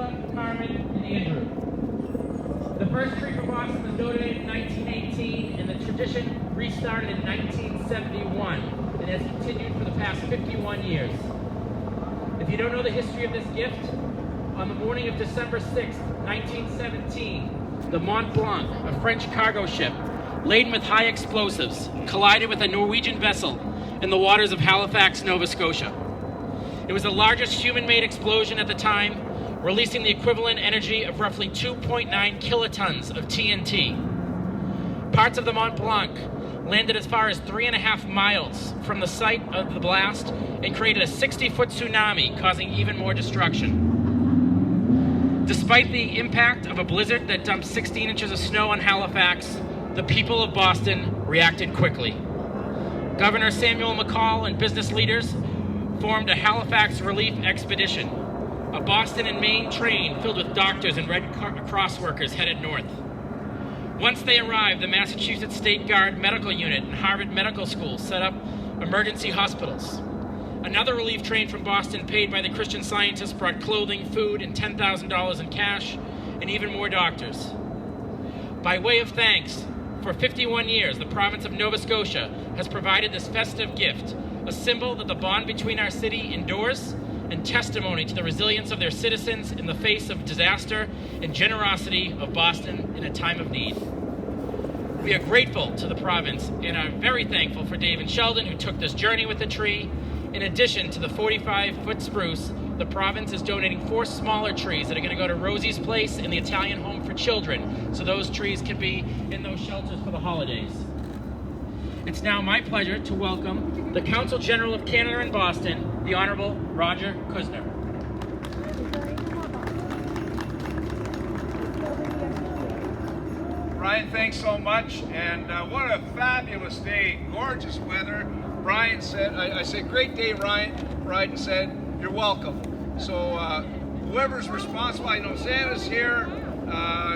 Priscilla, Carmen, and Andrew. The first tree for Boston was donated in 1918, and the tradition restarted in 1971, and has continued for the past 51 years. If you don't know the history of this gift, on the morning of December 6, 1917, the Mont Blanc, a French cargo ship, laden with high explosives, collided with a Norwegian vessel in the waters of Halifax, Nova Scotia. It was the largest human-made explosion at the time, releasing the equivalent energy of roughly 2.9 kilotons of TNT. Parts of the Mont Blanc landed as far as 3.5 miles from the site of the blast and created a 60-foot tsunami, causing even more destruction. Despite the impact of a blizzard that dumped 16 inches of snow on Halifax, the people of Boston reacted quickly. Governor Samuel McCall and business leaders formed a Halifax relief expedition, a Boston and Maine train filled with doctors and Red Cross workers headed north. Once they arrived, the Massachusetts State Guard Medical Unit and Harvard Medical School set up emergency hospitals. Another relief train from Boston, paid by the Christian Scientists, brought clothing, food, and $10,000 in cash, and even more doctors. By way of thanks, for 51 years, the province of Nova Scotia has provided this festive gift, a symbol that the bond between our city endures, and testimony to the resilience of their citizens in the face of disaster and generosity of Boston in a time of need. We are grateful to the province and are very thankful for Dave and Sheldon, who took this journey with the tree. In addition to the 45-foot spruce, the province is donating 4 smaller trees that are going to go to Rosie's Place and the Italian Home for Children, so those trees can be in those shelters for the holidays. It's now my pleasure to welcome the Consul General of Canada in Boston, the Honorable Roger Kushner. Brian, thanks so much, and what a fabulous day, gorgeous weather. Brian said, I said, great day, Ryan. Brian said, you're welcome. So whoever's responsible, I know Santa's here,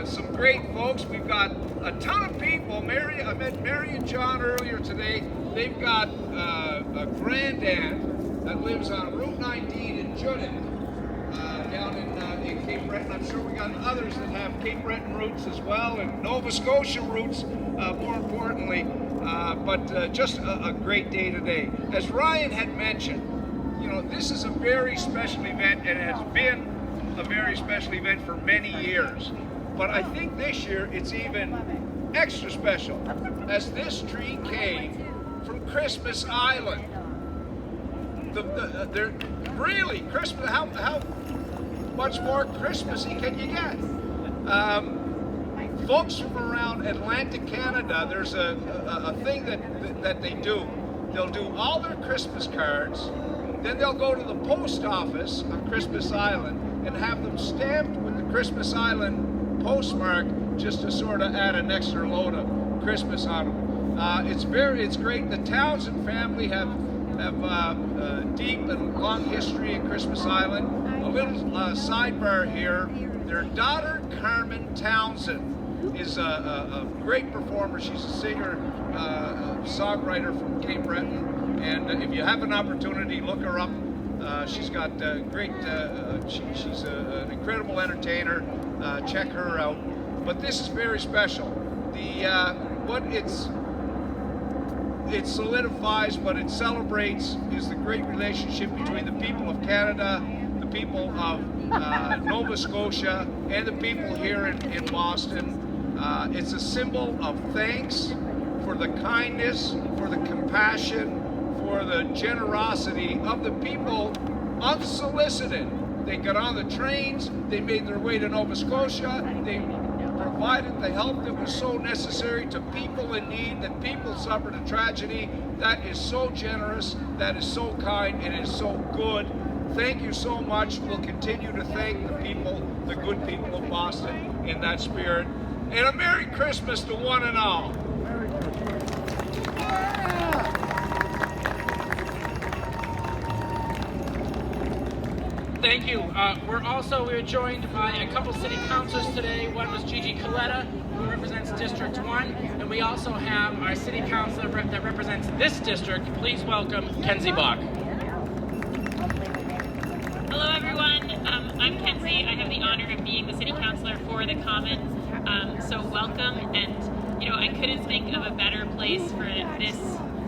some great folks. We've got a ton of people. I met Mary and John earlier today. They've got a granddad that lives on Route 19 in Judith, down in Cape Breton. I'm sure we got others that have Cape Breton roots as well, and Nova Scotia roots, more importantly. But just a great day today. As Ryan had mentioned, you know, this is a very special event, and it has been a very special event for many years. But I think this year it's even extra special, as this tree came from Christmas Island. They're really Christmas. How much more Christmassy can you get? Folks from around Atlantic Canada, there's a thing that they do. They'll do all their Christmas cards, then they'll go to the post office on Christmas Island and have them stamped with the Christmas Island postmark, just to sort of add an extra load of Christmas on them. It's great. The Townsend family have deep and long history in Christmas Island. A little sidebar here. Their daughter, Carmen Townsend, is a great performer. She's a singer, songwriter from Cape Breton, and if you have an opportunity, look her up. She's got great, she's an incredible entertainer. Check her out. But this is very special. What it solidifies, what it celebrates, is the great relationship between the people of Canada, the people of Nova Scotia, and the people here in Boston. It's a symbol of thanks for the kindness, for the compassion, for the generosity of the people unsolicited. They got on the trains, they made their way to Nova Scotia, they provided the help that was so necessary to people in need, that people suffered a tragedy. That is so generous, that is so kind, and is so good. Thank you so much. We'll continue to thank the people, the good people of Boston, in that spirit. And a Merry Christmas to one and all. Thank you. We were joined by a couple city councilors today. One was Gigi Coletta, who represents District 1, and we also have our city councilor that represents this district. Please welcome Kenzie Bach. Hello everyone, I'm Kenzie. Today I have the honor of being the city councillor for the Common, so welcome, and I couldn't think of a better place for this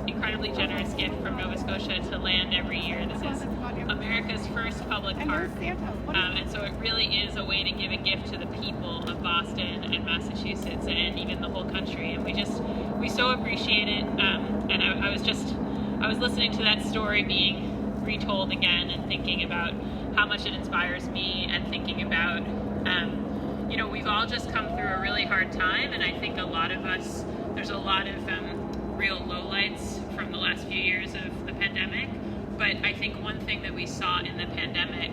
incredibly generous gift from Nova Scotia to land every year. This is America's first public park, and so it really is a way to give a gift to the people of Boston and Massachusetts and even the whole country, and we so appreciate it. And I was listening to that story being retold again and thinking about how much it inspires me, and thinking about we've all just come through a really hard time, and I think a lot of us, there's a lot of real lowlights from the last few years of the pandemic, but I think one thing that we saw in the pandemic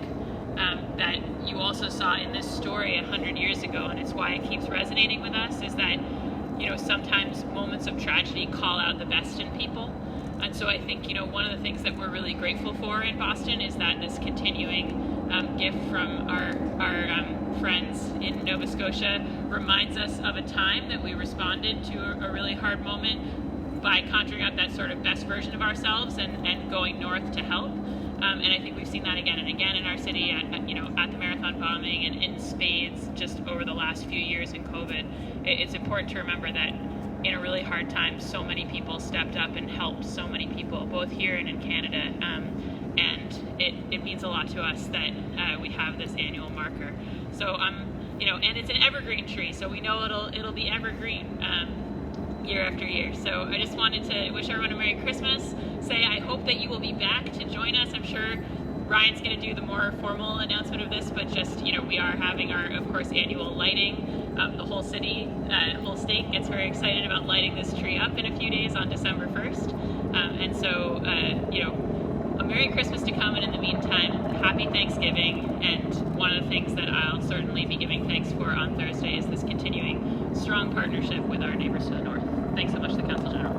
that you also saw in this story 100 years ago, and it's why it keeps resonating with us, is that sometimes moments of tragedy call out the best in people. And so I think one of the things that we're really grateful for in Boston is that this continuing gift from our friends in Nova Scotia reminds us of a time that we responded to a really hard moment by conjuring up that sort of best version of ourselves and going north to help. And I think we've seen that again and again in our city at the marathon bombing and in spades just over the last few years in COVID. It's important to remember that in a really hard time, so many people stepped up and helped so many people, both here and in Canada. And it means a lot to us that we have this annual marker. So, and it's an evergreen tree, so we know it'll be evergreen year after year. So I just wanted to wish everyone a Merry Christmas, say I hope that you will be back to join us. I'm sure Ryan's going to do the more formal announcement of this, but just, we are having our, of course, annual lighting. The whole city, whole state gets very excited about lighting this tree up in a few days on December 1st. And so, a Merry Christmas to come, and in the meantime, Happy Thanksgiving. And one of the things that I'll certainly be giving thanks for on Thursday is this continuing strong partnership with our neighbors to the north. Thanks so much to the Council General.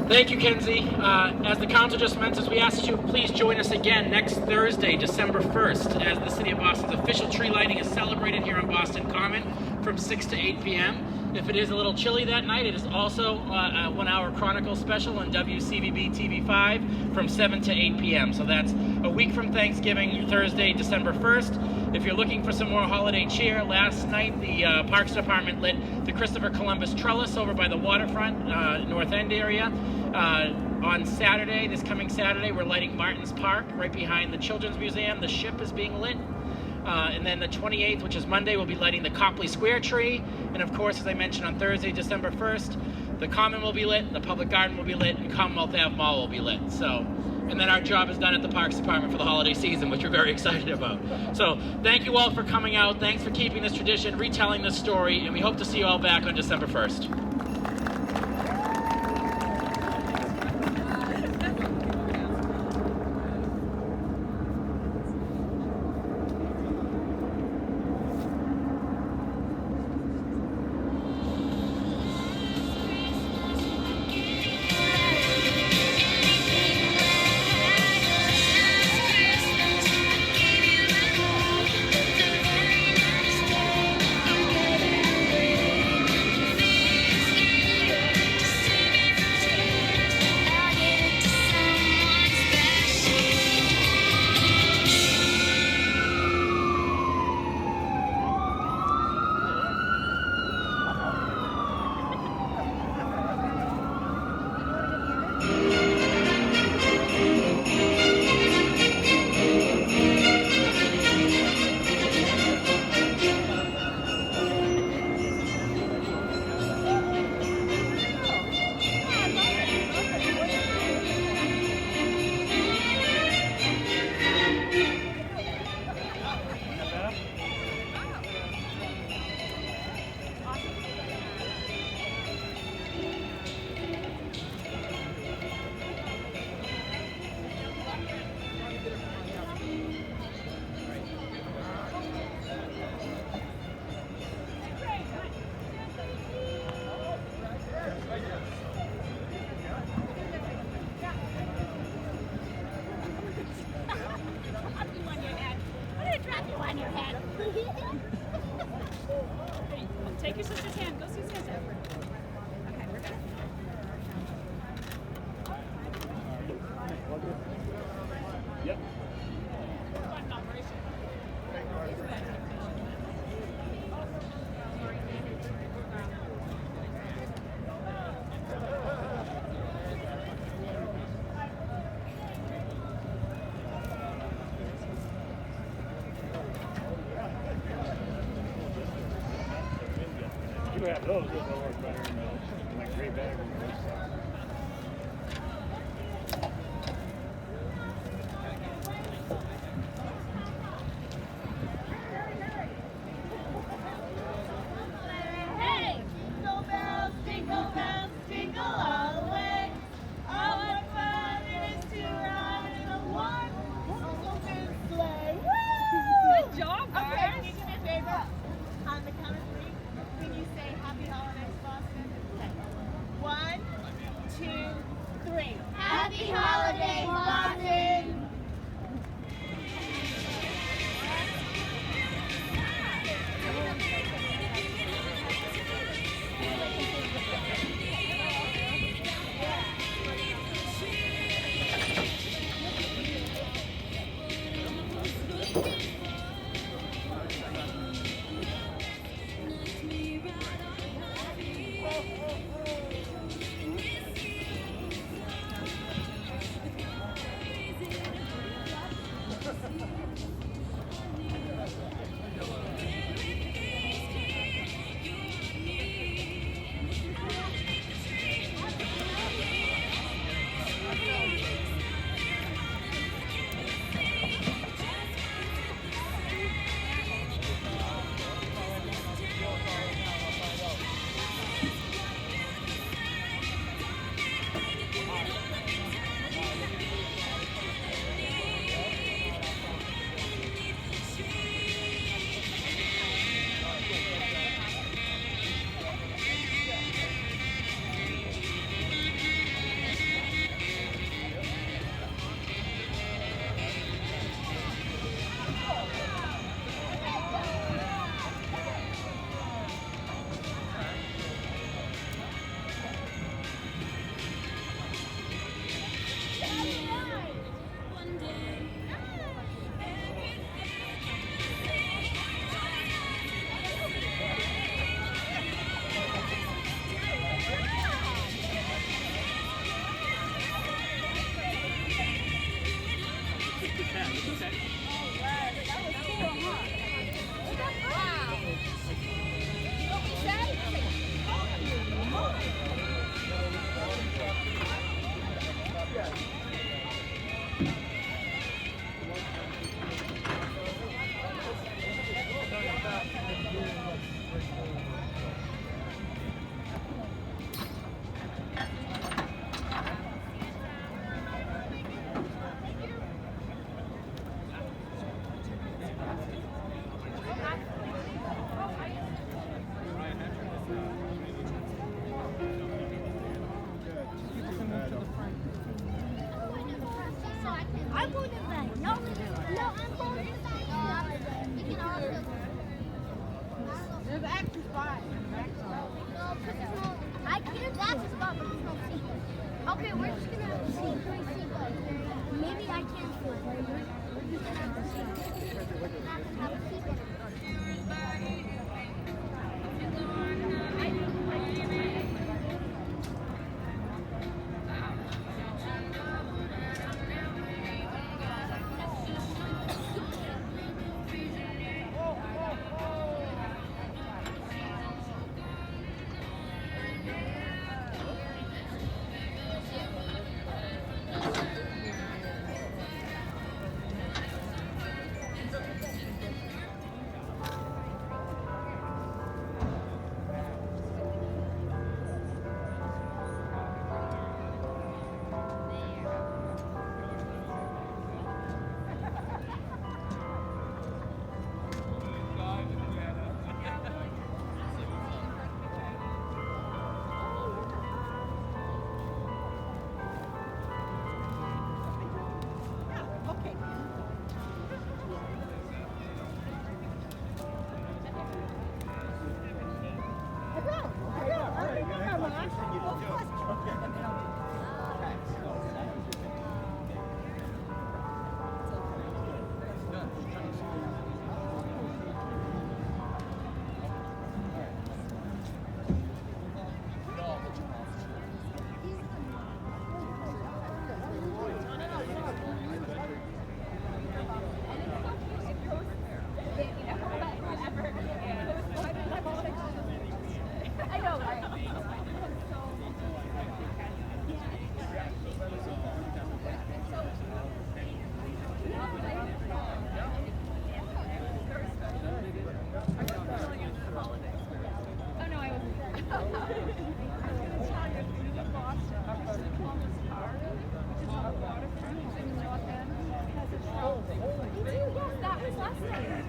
Thank you, Kenzie. As the council just mentioned, we ask you please join us again next Thursday, December 1st, as the City of Boston's official tree lighting is celebrated here on Boston Common from 6 to 8 p.m. If it is a little chilly that night, it is also a 1-hour Chronicle special on WCVB TV5 from 7 to 8 p.m. So that's a week from Thanksgiving, Thursday, December 1st. If you're looking for some more holiday cheer, last night the Parks Department lit the Christopher Columbus Trellis over by the waterfront, North End area. On Saturday, this coming Saturday, we're lighting Martin's Park right behind the Children's Museum. The ship is being lit. And then the 28th, which is Monday, we'll be lighting the Copley Square tree. And of course, as I mentioned, on Thursday, December 1st, the Common will be lit, the Public Garden will be lit, and Commonwealth Ave Mall will be lit. So, and then our job is done at the Parks Department for the holiday season, which we're very excited about. So thank you all for coming out. Thanks for keeping this tradition, retelling this story, and we hope to see you all back on December 1st. Take your sister's hand. Go see Santa. Okay, we're good. Yep. Yeah, those will work better in like gray bag. Hey! Jingle bells, jingle all the way. Oh, what fun it is to ride in a one-horse sleigh. Woo! Good job, guys. Okay, can you do me a favor? On the count of three, can you say Happy Holidays, Boston? Okay. 1, 2, 3. Happy Holidays, Boston!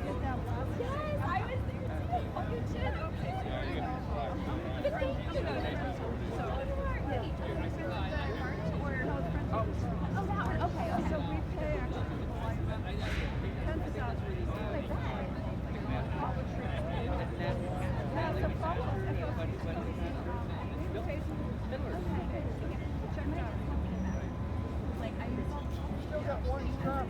Yes, I was there too. Oh, you did? Okay. But thank you. So, oh, that one. Okay. So we pay actually like 10%. Yeah, so follow like I still got one strap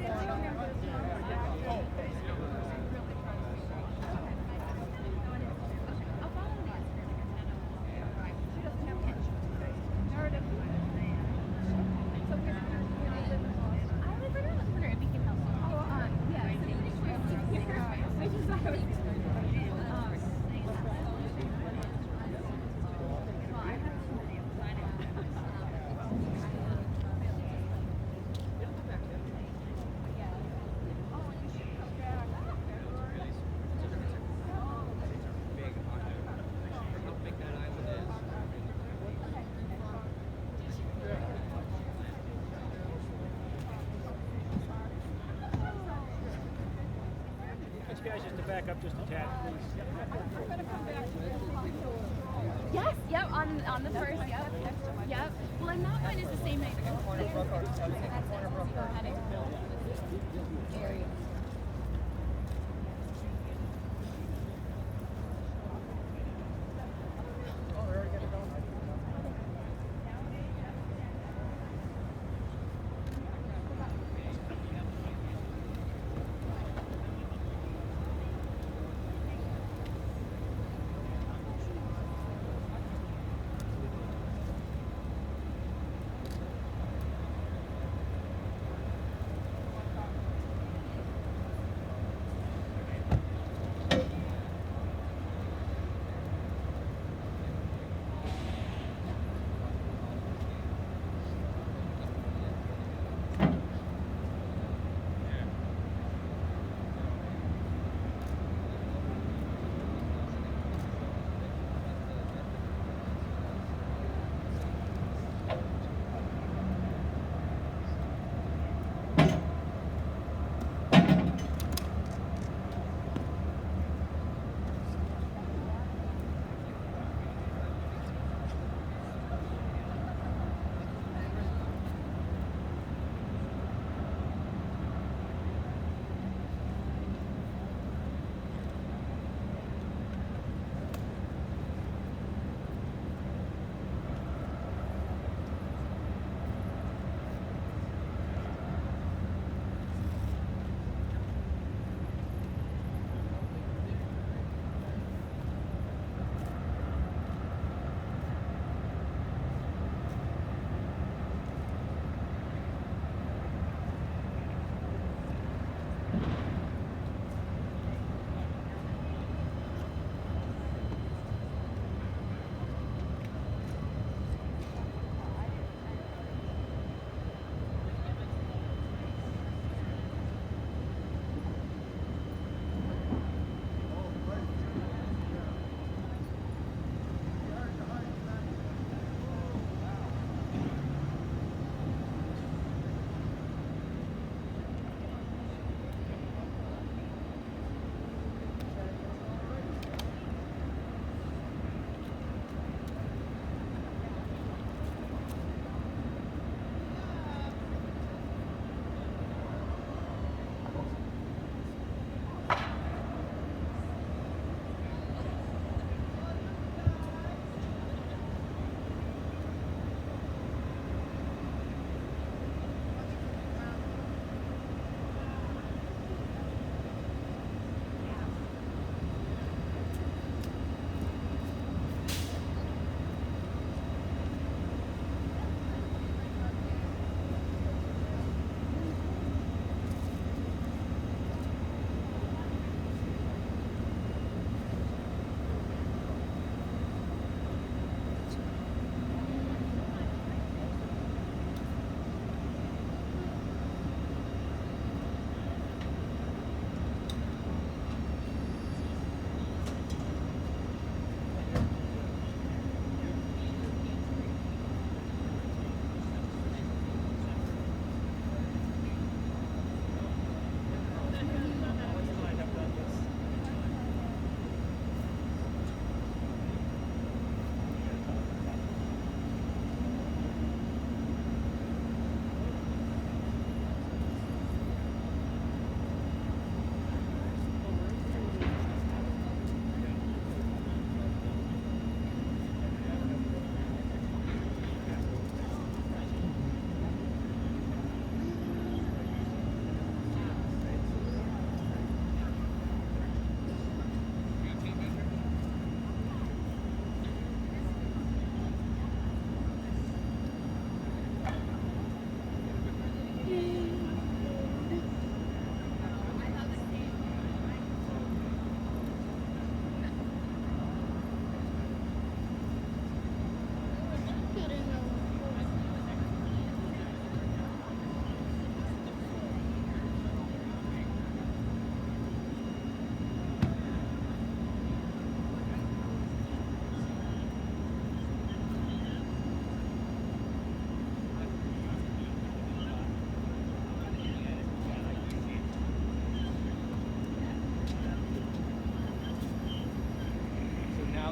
Guys, just to back up just a tad, please. Yes, yep, on the first, yep. Yep. Well, and that one is the same night.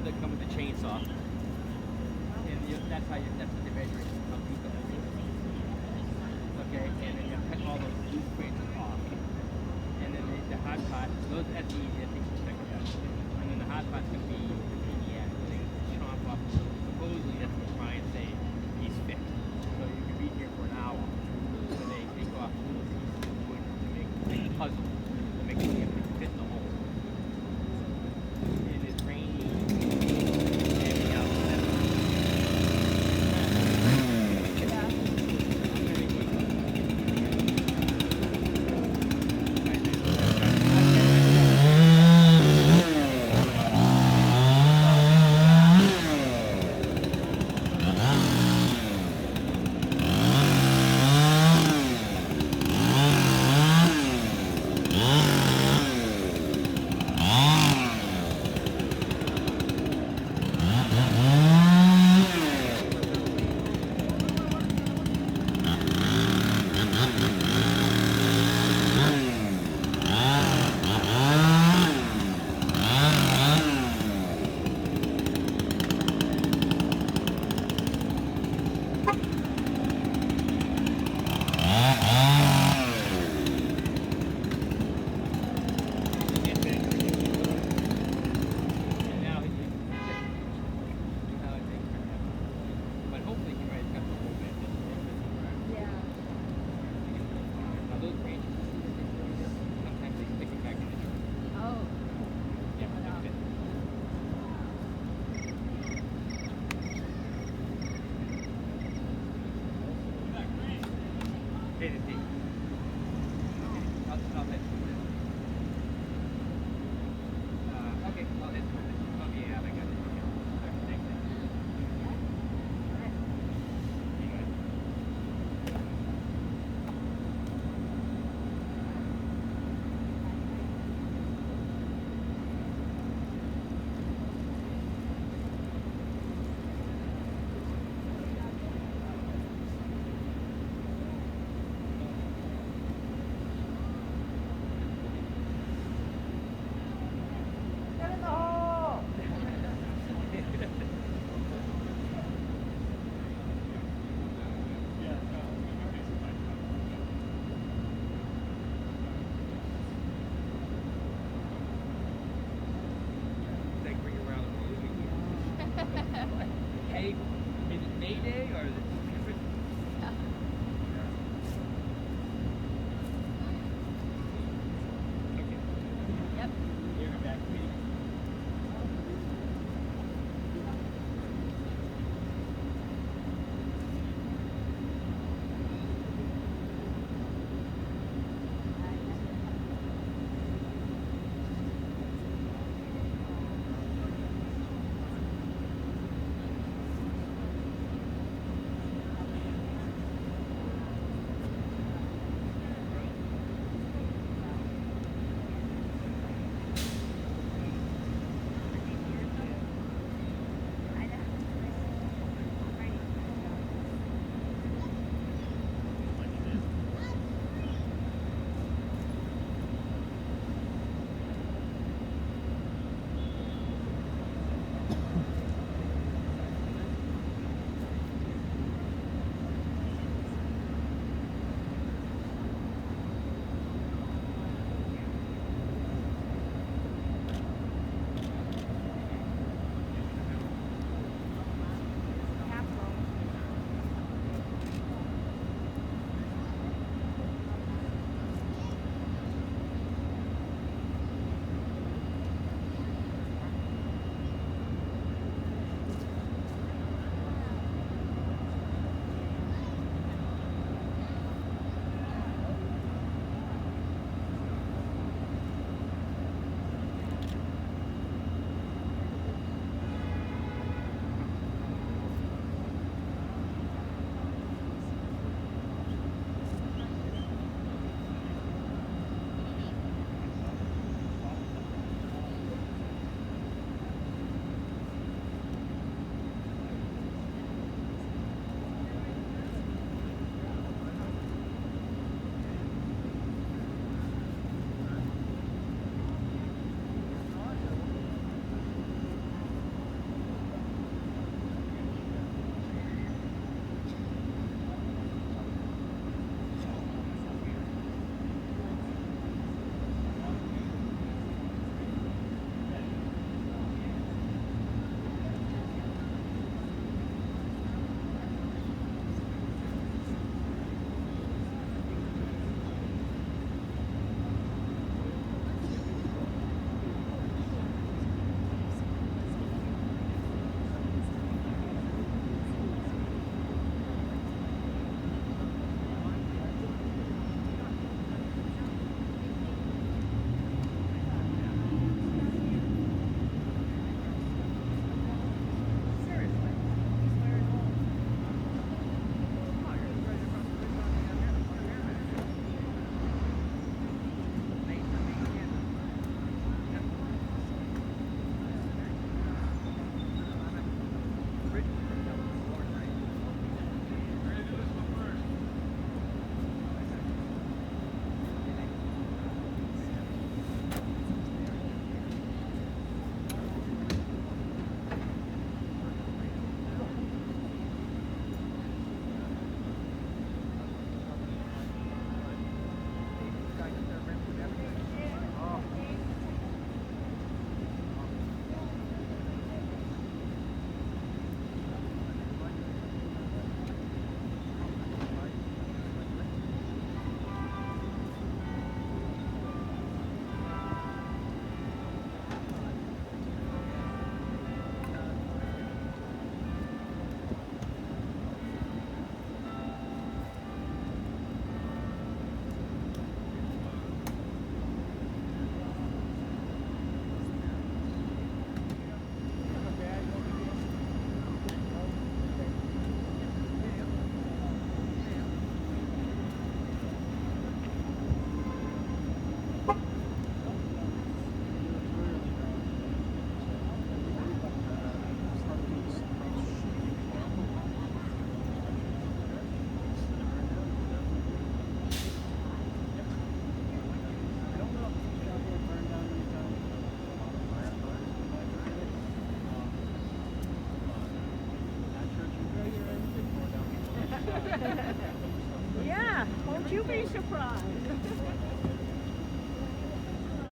that come with the chainsaw. And that's what the measuring how deep the hole is. Okay, and then you cut all those loose branches off. And then the hot pot, those that's easy, that takes a second. And then the hot pot's gonna be